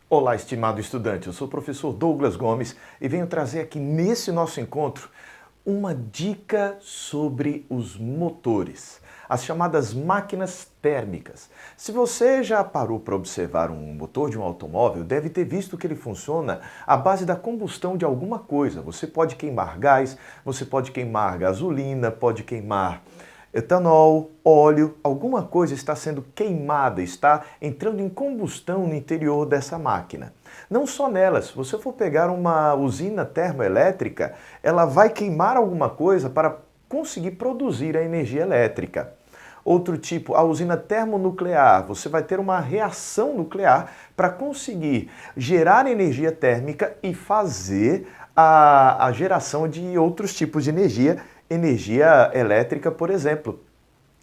Olá, estimado estudante, eu sou o professor Douglas Gomes e venho trazer aqui nesse nosso encontro uma dica sobre os motores, as chamadas máquinas térmicas. Se você já parou para observar um motor de um automóvel, deve ter visto que ele funciona à base da combustão de alguma coisa. Você pode queimar gás, você pode queimar gasolina, pode queimar etanol, óleo, alguma coisa está sendo queimada, está entrando em combustão no interior dessa máquina. Não só nelas, se você for pegar uma usina termoelétrica, ela vai queimar alguma coisa para conseguir produzir a energia elétrica. Outro tipo, a usina termonuclear, você vai ter uma reação nuclear para conseguir gerar energia térmica e fazer a geração de outros tipos de energia elétrica, por exemplo.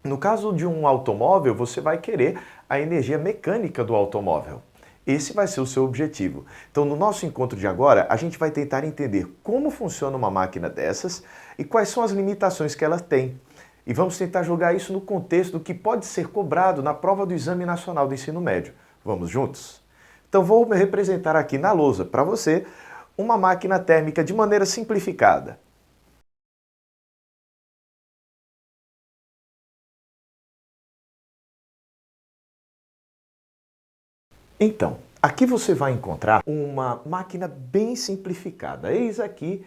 No caso de um automóvel, você vai querer a energia mecânica do automóvel. Esse vai ser o seu objetivo. Então, no nosso encontro de agora, a gente vai tentar entender como funciona uma máquina dessas e quais são as limitações que ela tem. E vamos tentar jogar isso no contexto do que pode ser cobrado na prova do Exame Nacional do Ensino Médio. Vamos juntos? Então, vou representar aqui na lousa para você uma máquina térmica de maneira simplificada. Então, aqui você vai encontrar uma máquina bem simplificada. Eis aqui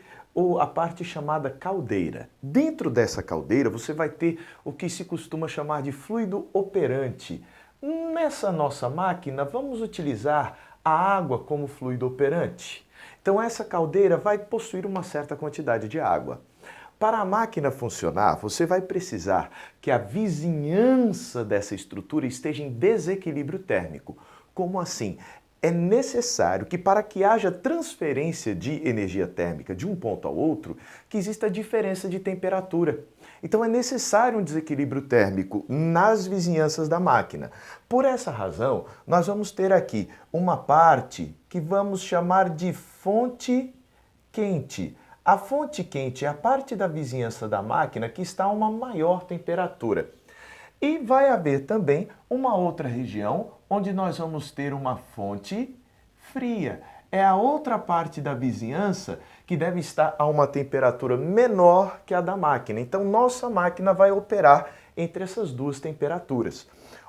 a parte chamada caldeira. Dentro dessa caldeira você vai ter o que se costuma chamar de fluido operante. Nessa nossa máquina vamos utilizar a água como fluido operante. Então essa caldeira vai possuir uma certa quantidade de água. Para a máquina funcionar, você vai precisar que a vizinhança dessa estrutura esteja em desequilíbrio térmico. Como assim? É necessário que para que haja transferência de energia térmica de um ponto ao outro, que exista diferença de temperatura. Então é necessário um desequilíbrio térmico nas vizinhanças da máquina. Por essa razão, nós vamos ter aqui uma parte que vamos chamar de fonte quente. A fonte quente é a parte da vizinhança da máquina que está a uma maior temperatura. E vai haver também uma outra região onde nós vamos ter uma fonte fria. É a outra parte da vizinhança que deve estar a uma temperatura menor que a da máquina. Então, nossa máquina vai operar entre essas duas temperaturas.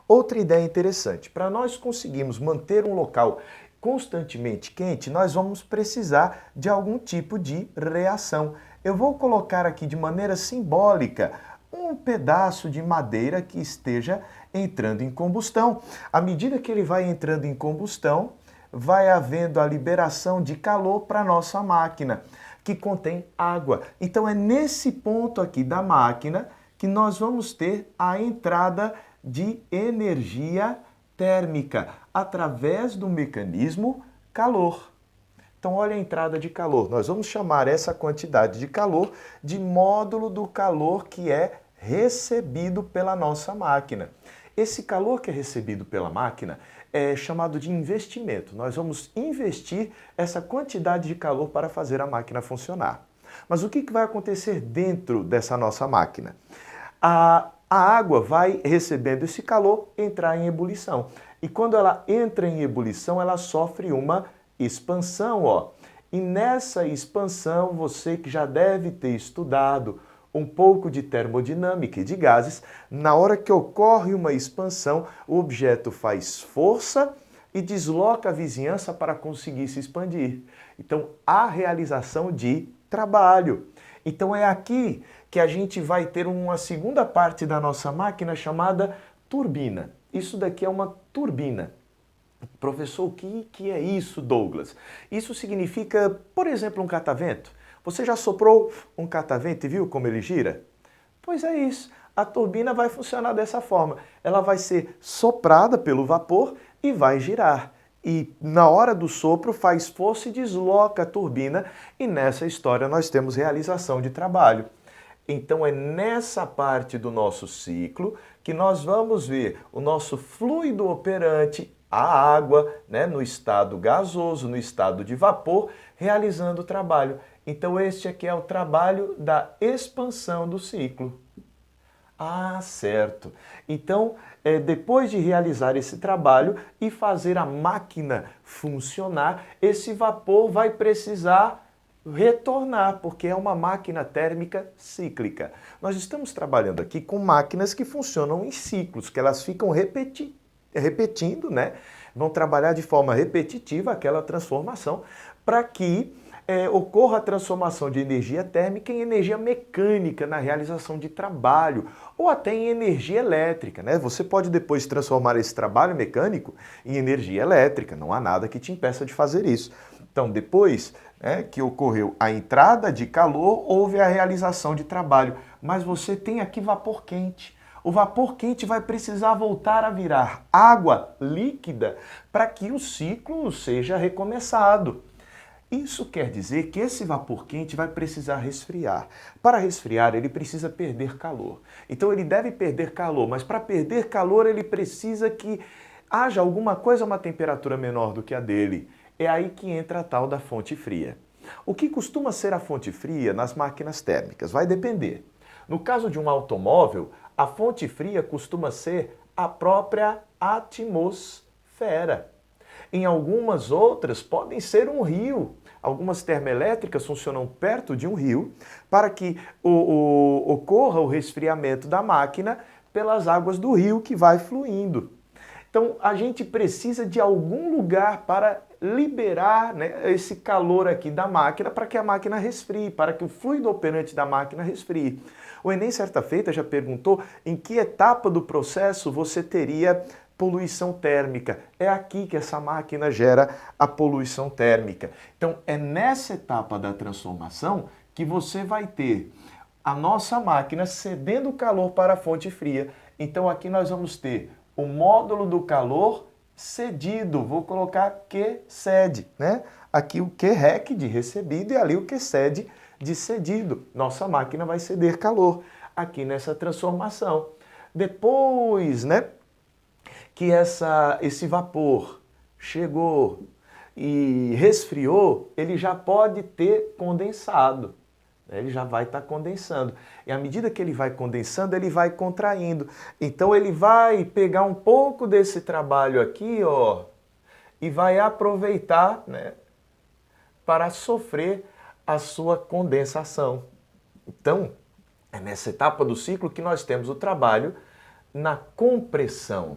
Outra ideia interessante, para nós conseguirmos manter um local constantemente quente, nós vamos precisar de algum tipo de reação. Eu vou colocar aqui de maneira simbólica um pedaço de madeira que esteja entrando em combustão. À medida que ele vai entrando em combustão, vai havendo a liberação de calor para a nossa máquina, que contém água. Então é nesse ponto aqui da máquina que nós vamos ter a entrada de energia térmica através do mecanismo calor. Então, olha a entrada de calor. Nós vamos chamar essa quantidade de calor de módulo do calor que é recebido pela nossa máquina. Esse calor que é recebido pela máquina é chamado de investimento. Nós vamos investir essa quantidade de calor para fazer a máquina funcionar. Mas o que vai acontecer dentro dessa nossa máquina? A água vai recebendo esse calor, entrar em ebulição. E quando ela entra em ebulição, ela sofre uma expansão, ó. E nessa expansão, você que já deve ter estudado um pouco de termodinâmica e de gases, na hora que ocorre uma expansão, o objeto faz força e desloca a vizinhança para conseguir se expandir. Então, há realização de trabalho. Então, é aqui que a gente vai ter uma segunda parte da nossa máquina chamada turbina. Isso daqui é uma turbina. Professor, o que é isso, Douglas? Isso significa, por exemplo, um catavento. Você já soprou um catavento e viu como ele gira? Pois é isso. A turbina vai funcionar dessa forma. Ela vai ser soprada pelo vapor e vai girar. E na hora do sopro faz força e desloca a turbina. E nessa história nós temos realização de trabalho. Então é nessa parte do nosso ciclo que nós vamos ver o nosso fluido operante, a água, né, no estado gasoso, no estado de vapor, realizando o trabalho. Então este aqui é o trabalho da expansão do ciclo. Ah, certo. Então, depois de realizar esse trabalho e fazer a máquina funcionar, esse vapor vai precisar retornar, porque é uma máquina térmica cíclica. Nós estamos trabalhando aqui com máquinas que funcionam em ciclos, que elas ficam repetindo, né? Vão trabalhar de forma repetitiva aquela transformação para que ocorra a transformação de energia térmica em energia mecânica na realização de trabalho ou até em energia elétrica, né? Você pode depois transformar esse trabalho mecânico em energia elétrica, não há nada que te impeça de fazer isso. Então, depois que ocorreu a entrada de calor, houve a realização de trabalho, mas você tem aqui vapor quente. O vapor quente vai precisar voltar a virar água líquida para que o ciclo seja recomeçado. Isso quer dizer que esse vapor quente vai precisar resfriar. Para resfriar, ele precisa perder calor. Então ele deve perder calor, mas para perder calor ele precisa que haja alguma coisa a uma temperatura menor do que a dele. É aí que entra a tal da fonte fria. O que costuma ser a fonte fria nas máquinas térmicas? Vai depender. No caso de um automóvel, a fonte fria costuma ser a própria atmosfera. Em algumas outras, podem ser um rio. Algumas termoelétricas funcionam perto de um rio para que ocorra o resfriamento da máquina pelas águas do rio que vai fluindo. Então, a gente precisa de algum lugar para liberar, né, esse calor aqui da máquina para que a máquina resfrie, para que o fluido operante da máquina resfrie. O Enem, certa feita, já perguntou em que etapa do processo você teria poluição térmica. É aqui que essa máquina gera a poluição térmica. Então, é nessa etapa da transformação que você vai ter a nossa máquina cedendo calor para a fonte fria. Então, aqui nós vamos ter o módulo do calor cedido. Vou colocar Q cede, né? Aqui o Q rec de recebido e ali o Q cede de cedido. Nossa máquina vai ceder calor aqui nessa transformação. Depois, né, que esse vapor chegou e resfriou, ele já pode ter condensado. Ele já vai estar condensando. E à medida que ele vai condensando, ele vai contraindo. Então ele vai pegar um pouco desse trabalho aqui, ó, e vai aproveitar, né, para sofrer a sua condensação. Então, é nessa etapa do ciclo que nós temos o trabalho na compressão.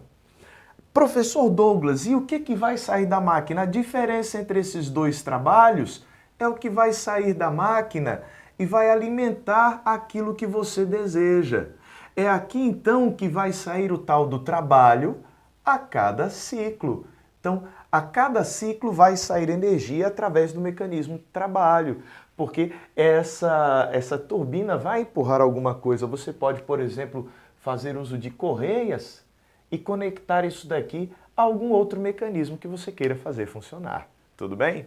Professor Douglas, e o que vai sair da máquina? A diferença entre esses dois trabalhos é o que vai sair da máquina e vai alimentar aquilo que você deseja. É aqui então que vai sair o tal do trabalho a cada ciclo. Então, a cada ciclo vai sair energia através do mecanismo de trabalho, porque essa turbina vai empurrar alguma coisa. Você pode, por exemplo, fazer uso de correias e conectar isso daqui a algum outro mecanismo que você queira fazer funcionar. Tudo bem?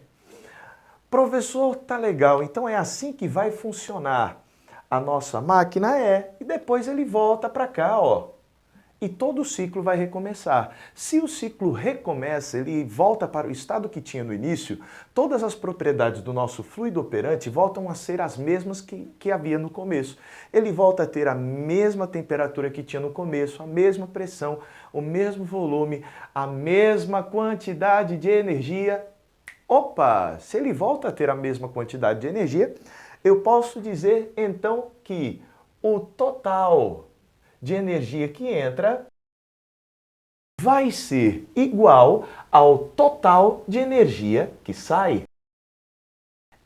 Professor, tá legal, então é assim que vai funcionar a nossa máquina? E depois ele volta para cá, ó. E todo o ciclo vai recomeçar. Se o ciclo recomeça, ele volta para o estado que tinha no início, todas as propriedades do nosso fluido operante voltam a ser as mesmas que havia no começo. Ele volta a ter a mesma temperatura que tinha no começo, a mesma pressão, o mesmo volume, a mesma quantidade de energia. Opa! Se ele volta a ter a mesma quantidade de energia, eu posso dizer então que o total de energia que entra vai ser igual ao total de energia que sai.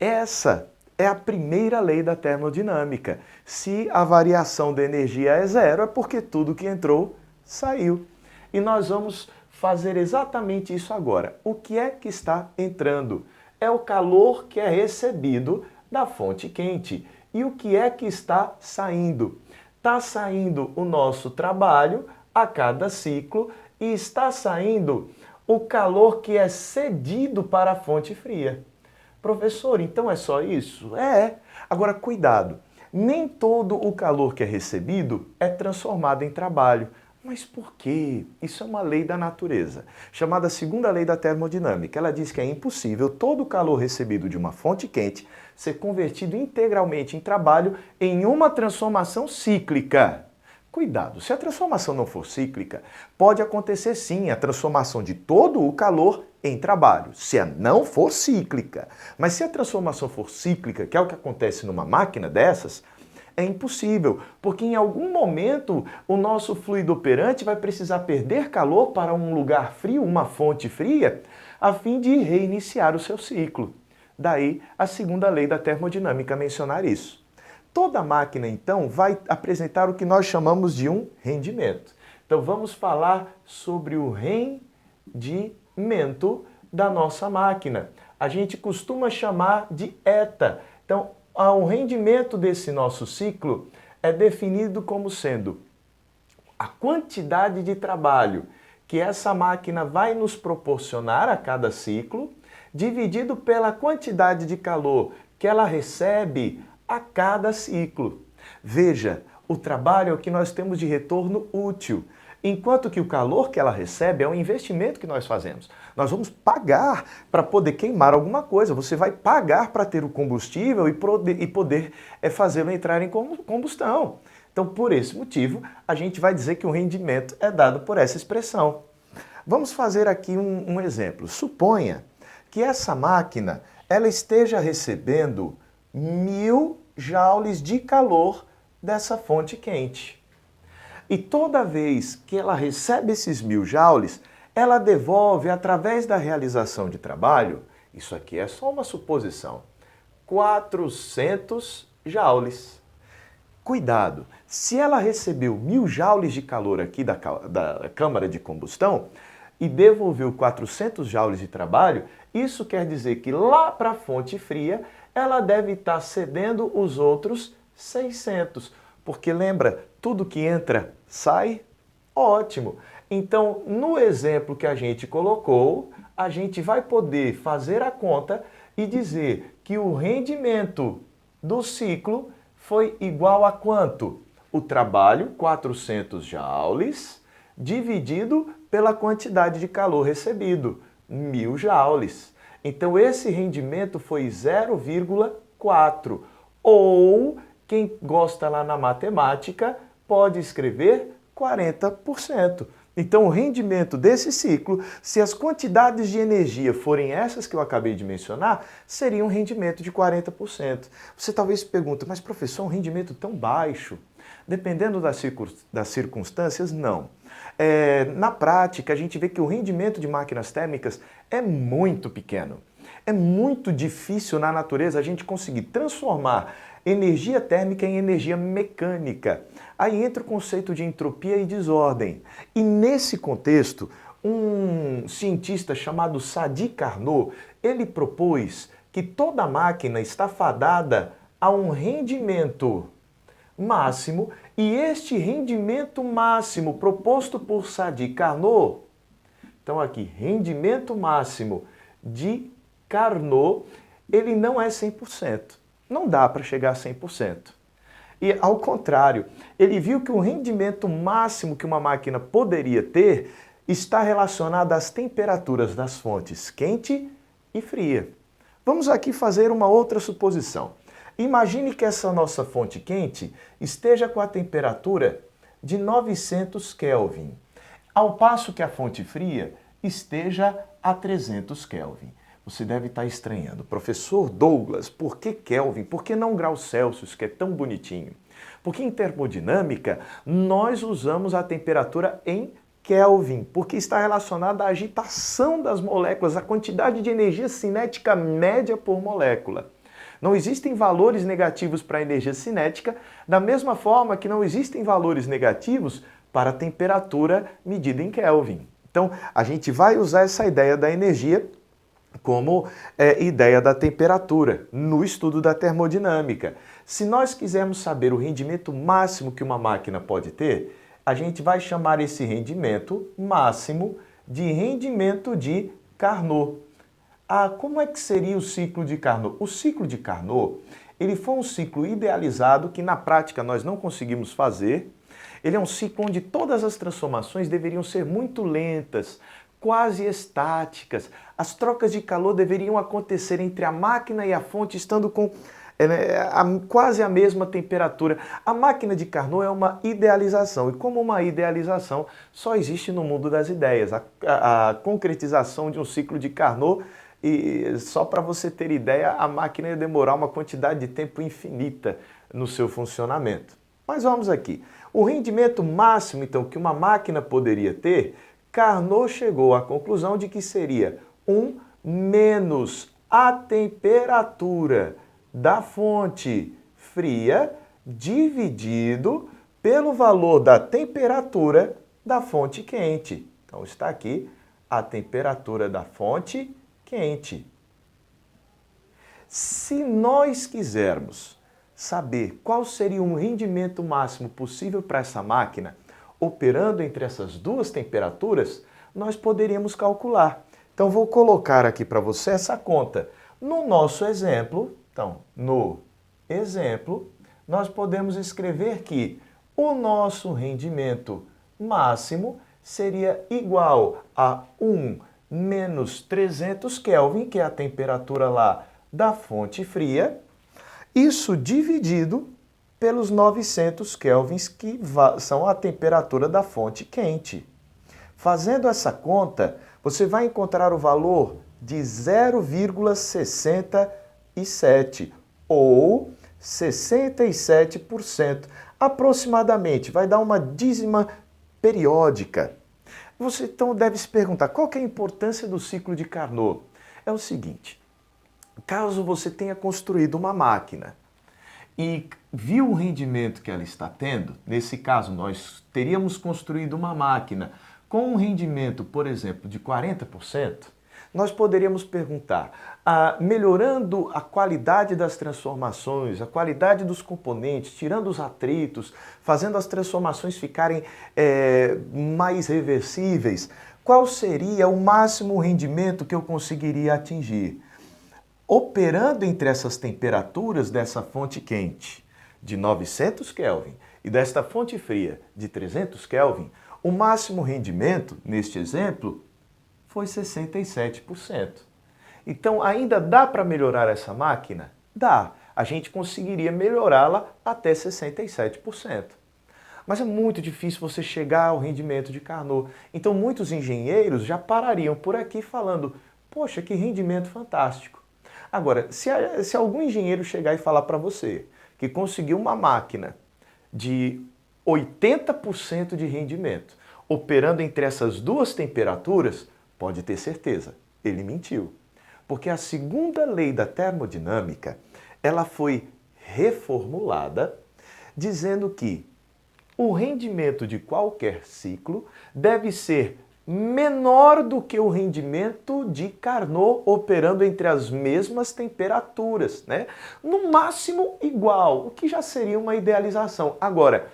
Essa é a primeira lei da termodinâmica. Se a variação da energia é zero, é porque tudo que entrou saiu. E nós vamos fazer exatamente isso agora. O que é que está entrando? É o calor que é recebido da fonte quente. E o que é que está saindo? Está saindo o nosso trabalho a cada ciclo e está saindo o calor que é cedido para a fonte fria. Professor, então é só isso? É. Agora, cuidado. Nem todo o calor que é recebido é transformado em trabalho. Mas por quê? Isso é uma lei da natureza, chamada segunda lei da termodinâmica. Ela diz que é impossível todo o calor recebido de uma fonte quente ser convertido integralmente em trabalho em uma transformação cíclica. Cuidado, se a transformação não for cíclica, pode acontecer sim a transformação de todo o calor em trabalho, se a não for cíclica. Mas se a transformação for cíclica, que é o que acontece numa máquina dessas, é impossível, porque em algum momento o nosso fluido operante vai precisar perder calor para um lugar frio, uma fonte fria, a fim de reiniciar o seu ciclo. Daí a segunda lei da termodinâmica mencionar isso. Toda máquina, então, vai apresentar o que nós chamamos de um rendimento. Então vamos falar sobre o rendimento da nossa máquina. A gente costuma chamar de eta. Então, o rendimento desse nosso ciclo é definido como sendo a quantidade de trabalho que essa máquina vai nos proporcionar a cada ciclo, dividido pela quantidade de calor que ela recebe a cada ciclo. Veja, o trabalho é o que nós temos de retorno útil, enquanto que o calor que ela recebe é um investimento que nós fazemos. Nós vamos pagar para poder queimar alguma coisa, você vai pagar para ter o combustível e poder fazê-lo entrar em combustão. Então, por esse motivo, a gente vai dizer que o rendimento é dado por essa expressão. Vamos fazer aqui um exemplo. Suponha que essa máquina ela esteja recebendo 1000 joules de calor dessa fonte quente. E toda vez que ela recebe esses 1000 joules, ela devolve, através da realização de trabalho, isso aqui é só uma suposição, 400 joules. Cuidado, se ela recebeu 1000 joules de calor aqui da câmara de combustão e devolveu 400 joules de trabalho, isso quer dizer que lá para a fonte fria, ela deve estar cedendo os outros 600. Porque lembra, tudo que entra, sai? Ótimo! Então, no exemplo que a gente colocou, a gente vai poder fazer a conta e dizer que o rendimento do ciclo foi igual a quanto? O trabalho, 400 joules, dividido pela quantidade de calor recebido, 1000 joules. Então, esse rendimento foi 0,4. Ou, quem gosta lá na matemática, pode escrever 40%. Então, o rendimento desse ciclo, se as quantidades de energia forem essas que eu acabei de mencionar, seria um rendimento de 40%. Você talvez se pergunte, mas professor, um rendimento tão baixo? Dependendo das circunstâncias, não. Na prática, a gente vê que o rendimento de máquinas térmicas é muito pequeno. É muito difícil na natureza a gente conseguir transformar energia térmica em energia mecânica. Aí entra o conceito de entropia e desordem. E nesse contexto, um cientista chamado Sadi Carnot, ele propôs que toda máquina está fadada a um rendimento máximo, e este rendimento máximo proposto por Sadi Carnot, então aqui, rendimento máximo de Carnot, ele não é 100%. Não dá para chegar a 100%. E ao contrário, ele viu que o rendimento máximo que uma máquina poderia ter está relacionado às temperaturas das fontes quente e fria. Vamos aqui fazer uma outra suposição. Imagine que essa nossa fonte quente esteja com a temperatura de 900 Kelvin, ao passo que a fonte fria esteja a 300 Kelvin. Você deve estar estranhando. Professor Douglas, por que Kelvin? Por que não graus Celsius, que é tão bonitinho? Porque em termodinâmica, nós usamos a temperatura em Kelvin, porque está relacionada à agitação das moléculas, a quantidade de energia cinética média por molécula. Não existem valores negativos para a energia cinética, da mesma forma que não existem valores negativos para a temperatura medida em Kelvin. Então, a gente vai usar essa ideia da energia como ideia da temperatura no estudo da termodinâmica. Se nós quisermos saber o rendimento máximo que uma máquina pode ter, a gente vai chamar esse rendimento máximo de rendimento de Carnot. Como é que seria o ciclo de Carnot? O ciclo de Carnot, ele foi um ciclo idealizado que na prática nós não conseguimos fazer. Ele é um ciclo onde todas as transformações deveriam ser muito lentas, quase estáticas. As trocas de calor deveriam acontecer entre a máquina e a fonte estando com quase a mesma temperatura. A máquina de Carnot é uma idealização, e como uma idealização só existe no mundo das ideias. A concretização de um ciclo de Carnot, e só para você ter ideia, a máquina ia demorar uma quantidade de tempo infinita no seu funcionamento. Mas vamos aqui. O rendimento máximo, então, que uma máquina poderia ter, Carnot chegou à conclusão de que seria 1 menos a temperatura da fonte fria dividido pelo valor da temperatura da fonte quente. Então está aqui a temperatura da fonte quente. Se nós quisermos saber qual seria um rendimento máximo possível para essa máquina, operando entre essas duas temperaturas, nós poderíamos calcular. Então vou colocar aqui para você essa conta. No nosso exemplo, nós podemos escrever que o nosso rendimento máximo seria igual a 1 menos 300 Kelvin, que é a temperatura lá da fonte fria, isso dividido pelos 900 kelvins, que são a temperatura da fonte quente. Fazendo essa conta, você vai encontrar o valor de 0,67 ou 67%, aproximadamente. Vai dar uma dízima periódica. Você então deve se perguntar, qual que é a importância do ciclo de Carnot? É o seguinte, caso você tenha construído uma máquina e viu o rendimento que ela está tendo, nesse caso nós teríamos construído uma máquina com um rendimento, por exemplo, de 40%, nós poderíamos perguntar, melhorando a qualidade das transformações, a qualidade dos componentes, tirando os atritos, fazendo as transformações ficarem mais reversíveis, qual seria o máximo rendimento que eu conseguiria atingir? Operando entre essas temperaturas dessa fonte quente de 900 Kelvin e desta fonte fria de 300 Kelvin, o máximo rendimento, neste exemplo, foi 67%. Então, ainda dá para melhorar essa máquina? Dá. A gente conseguiria melhorá-la até 67%. Mas é muito difícil você chegar ao rendimento de Carnot. Então, muitos engenheiros já parariam por aqui falando, poxa, que rendimento fantástico. Agora, se algum engenheiro chegar e falar para você que conseguiu uma máquina de 80% de rendimento, operando entre essas duas temperaturas, pode ter certeza, ele mentiu. Porque a segunda lei da termodinâmica, ela foi reformulada dizendo que o rendimento de qualquer ciclo deve ser menor do que o rendimento de Carnot operando entre as mesmas temperaturas, né? No máximo igual, o que já seria uma idealização. Agora,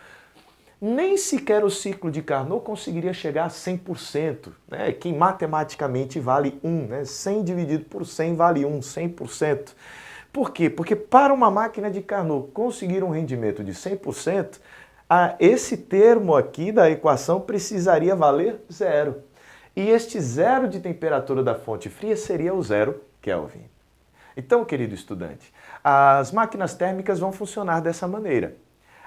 nem sequer o ciclo de Carnot conseguiria chegar a 100%, né? Que matematicamente vale 1, né? 100 dividido por 100 vale 1, 100%. Por quê? Porque para uma máquina de Carnot conseguir um rendimento de 100%, esse termo aqui da equação precisaria valer 0. E este zero de temperatura da fonte fria seria o 0 Kelvin. Então, querido estudante, as máquinas térmicas vão funcionar dessa maneira.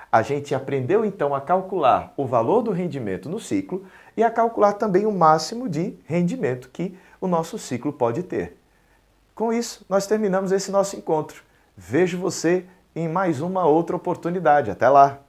A gente aprendeu então a calcular o valor do rendimento no ciclo e a calcular também o máximo de rendimento que o nosso ciclo pode ter. Com isso, nós terminamos esse nosso encontro. Vejo você em mais uma outra oportunidade. Até lá!